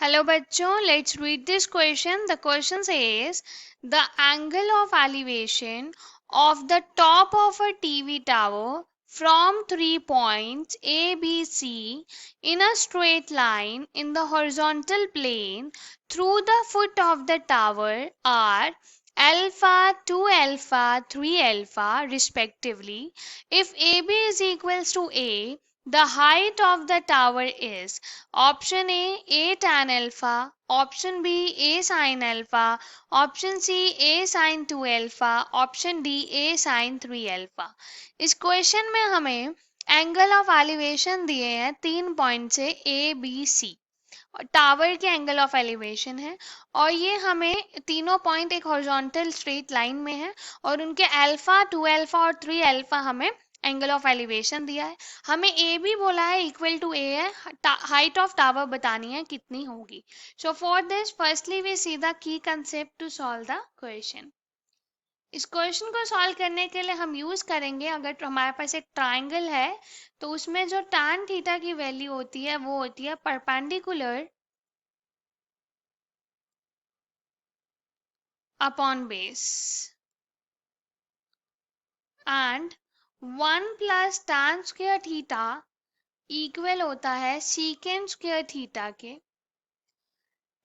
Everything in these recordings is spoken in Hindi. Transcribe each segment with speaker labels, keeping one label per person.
Speaker 1: Hello बच्चों, let's read this question. The question says the angle of elevation of the top of a TV tower from 3 points A, B, C in a straight line in the horizontal plane through the foot of the tower are alpha, 2 alpha, 3 alpha respectively. If AB is equals to A, the height of the tower is option A tan alpha, option B, A sin alpha, option C, A sin 2 alpha, option D, A sin 3 alpha. इस क्वेश्चन में हमें एंगल ऑफ एलिवेशन दिए हैं 3 पॉइंट से ए बी सी। टावर के एंगल ऑफ एलिवेशन है और ये हमें तीनों पॉइंट एक हॉरिजॉन्टल स्ट्रेट लाइन में है और उनके अल्फा, 2 अल्फा और 3 अल्फा हमें एंगल ऑफ एलिवेशन दिया है। हमें ए भी बोला है इक्वल टू ए है, हाइट ऑफ टावर बतानी है कितनी होगी। So for this firstly we see the key concept to solve the question. इस क्वेश्चन को सॉल्व करने के लिए हम यूज करेंगे, अगर हमारे पास एक ट्राइंगल है तो उसमें जो tan थीटा की वैल्यू होती है वो होती है perpendicular upon base and 1 plus tan square theta equal होता है सीकेंड स्क्वायर थीटा के।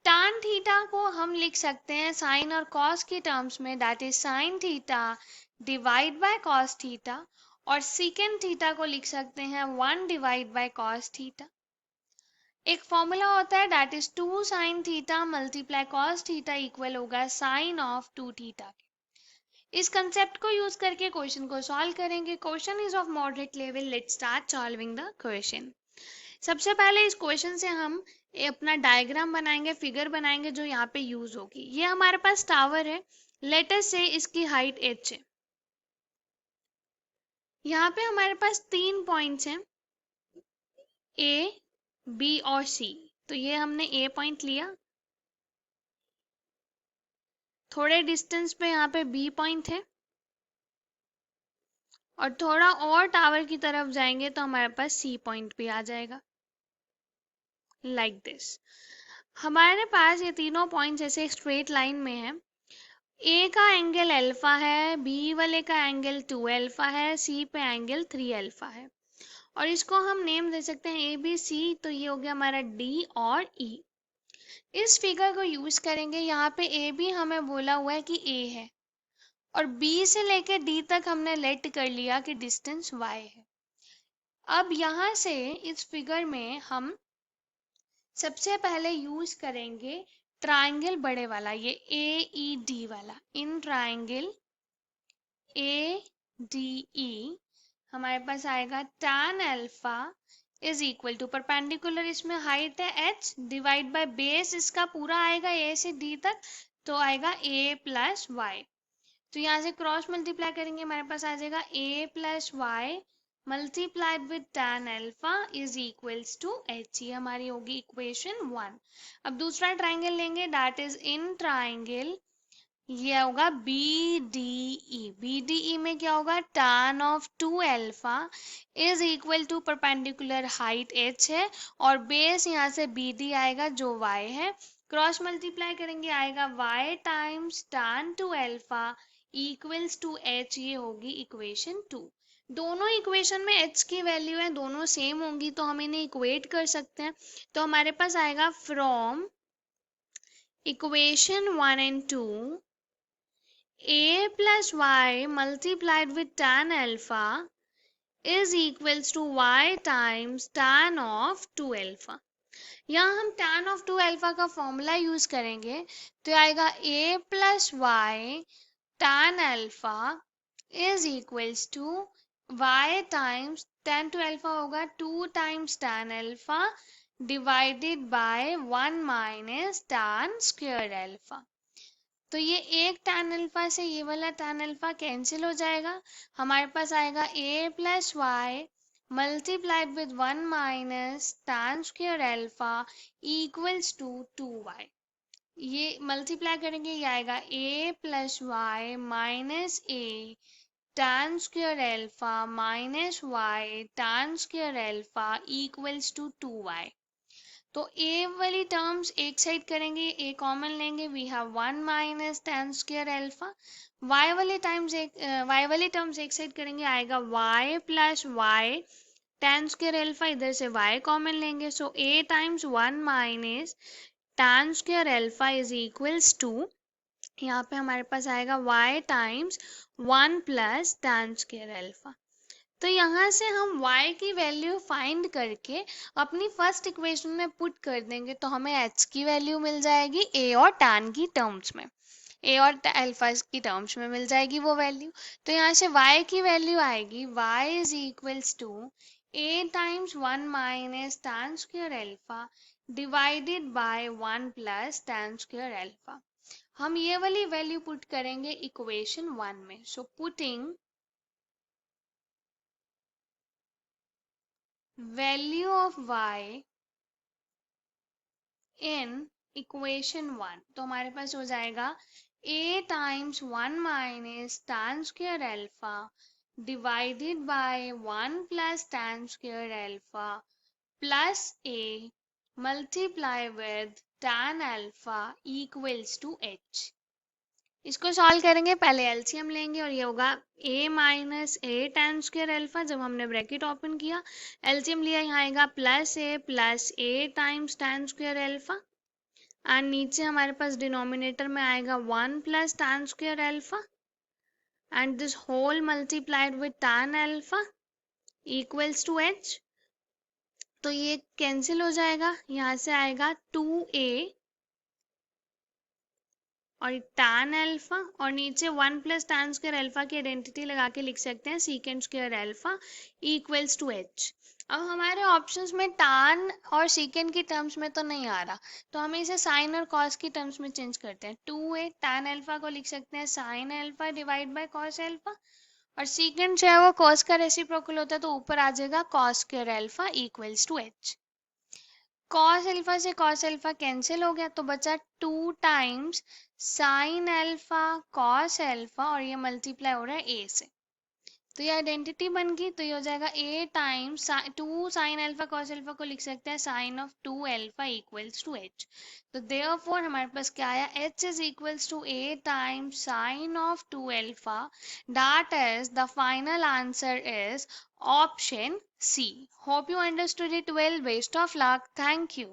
Speaker 1: tan थीटा को हम लिख सकते हैं साइन और कॉस के टर्म्स में, that is sine theta divide by cos theta, और सीकेंड थीटा को लिख सकते हैं 1 डिवाइड बाय कॉस थीटा। एक फॉर्मूला होता है that is 2 sine theta multiply cos theta equal होगा साइन ऑफ 2 थीटा। इस कंसेप्ट को यूज करके क्वेश्चन को सॉल्व करेंगे। Question is of moderate level, let's start solving the question. सबसे पहले इस क्वेश्चन से हम अपना डायग्राम बनाएंगे, फिगर बनाएंगे जो यहाँ पे यूज होगी। ये हमारे पास टावर है, लेट अस से इसकी हाइट h है। यहाँ पे हमारे पास 3 पॉइंट्स हैं A, B और C। तो ये हमने A पॉइंट लिया, थोड़े डिस्टेंस पे यहाँ पे B पॉइंट है और थोड़ा और टावर की तरफ जाएंगे तो हमारे पास C पॉइंट भी आ जाएगा, लाइक दिस। हमारे पास ये तीनों पॉइंट्स ऐसे स्ट्रेट लाइन में है। ए का एंगल अल्फा है, बी वाले का एंगल 2 अल्फा है, सी पे एंगल 3 अल्फा है और इसको हम नेम दे सकते हैं ए बी सी। तो ये हो गया हमारा डी और ई। इस फिगर को यूज करेंगे, यहाँ पे ए बी हमें बोला हुआ है कि ए है और बी से लेकर डी तक हमने लेट कर लिया कि डिस्टेंस वाई है। अब यहाँ से इस फिगर में हम सबसे पहले यूज करेंगे ट्राइंगल बड़े वाला, ये ए ई डी वाला। In triangle A D E हमारे पास आएगा tan alpha is equal to perpendicular, इसमें हाइट है h डिवाइड बाय बेस इसका पूरा आएगा a से d तक, तो आएगा a प्लस वाई। तो यहाँ से क्रॉस मल्टीप्लाई करेंगे, हमारे पास आ जाएगा a plus Y multiplied with tan alpha is equals to h। ये हमारी होगी इक्वेशन 1। अब दूसरा ट्राइंगल लेंगे, दैट इज इन ट्राइंगल, ये होगा B D E. B D E में क्या होगा, tan of 2 alpha is equal to perpendicular height h है और बेस यहाँ से बी डी आएगा जो y है। क्रॉस मल्टीप्लाई करेंगे, आएगा y times tan 2 alpha equals to h। ये होगी इक्वेशन 2। दोनों इक्वेशन में h की वैल्यू है, दोनों सेम होंगी तो हम इन्हें इक्वेट कर सकते हैं। तो हमारे पास आएगा from equation 1 and 2 a plus y multiplied with tan alpha is equals to y times tan of 2 alpha। यहाँ हम tan of 2 alpha का फॉर्मूला यूज करेंगे तो आएगा a plus y tan alpha is equals to y times tan 2 alpha होगा 2 times tan alpha divided by 1 minus tan square alpha। तो ये एक tan अल्फा से ये वाला tan अल्फा कैंसिल हो जाएगा, हमारे पास आएगा a plus Y multiplied with 1 minus tan square alpha equals to 2y। ये मल्टीप्लाई करेंगे, ये आएगा a plus Y minus a tan square alpha minus y tan square alpha equals to 2y। तो ए वाली टर्म्स एक साइड करेंगे, ए कॉमन लेंगे, we have 1 minus tan square alpha. Y वाली टर्म्स एक साइड करेंगे, आएगा y plus Y tan square alpha, इधर से y कॉमन लेंगे, so a times 1 minus tan square alpha is equals to, यहाँ पे हमारे पास आएगा y times 1 plus tan square alpha. तो यहाँ से हम y की वैल्यू फाइंड करके अपनी फर्स्ट इक्वेशन में पुट कर देंगे, तो हमें h की वैल्यू मिल जाएगी a और tan की टर्म्स में, a और अल्फा की टर्म्स में मिल जाएगी वो वैल्यू। तो यहाँ से y की वैल्यू आएगी y is equals to a times 1 minus tan square alpha divided by 1 plus tan square alpha. हम ये वाली वैल्यू पुट करेंगे इक्वेशन 1 में, so putting value of y in equation 1, तो हमारे पास हो जाएगा a times 1 minus tan square alpha divided by 1 plus tan square alpha plus a multiply with tan alpha equals to h। इसको सॉल्व करेंगे, पहले एलसीएम लेंगे और ये होगा a minus A tan square alpha, जब हमने ब्रैकेट ओपन किया एलसीएम लिया, यहाँ आएगा plus A times tan square alpha, and नीचे हमारे पास डिनोमिनेटर में आएगा 1 plus tan square alpha and this whole multiplied with tan alpha equals to h। तो ये कैंसिल हो जाएगा, यहाँ से आएगा 2a और tan अल्फा और नीचे 1 प्लस tan स्क्वायर अल्फा की आइडेंटिटी लगा के लिख सकते हैं secant square alpha equals to h। अब हमारे ऑप्शंस में tan और सीकेंड की टर्म्स में तो नहीं आ रहा, तो हमें इसे साइन और कॉस की टर्म्स में चेंज करते हैं। 2a tan अल्फा को लिख सकते हैं sine alpha divide by cos alpha, और सीकेंड जो है वो कॉस का रेसिप्रोकल होता है, तो ऊपर आ जाएगा cos square alpha equals to h। Cos alpha से कॉस अल्फा कैंसिल हो गया, तो बचा 2 times sine alpha cos alpha और ये मल्टीप्लाई हो रहा है a से, तो ये आइडेंटिटी बन गई। तो ये हो जाएगा a times 2 sine alpha cos alpha को लिख सकते हैं sine of 2 alpha equals to h। तो देयरफॉर हमारे पास क्या आया, h is equals to a times sine of 2 alpha, that is the final answer is option C. Hope you understood it well. Best of luck. Thank you.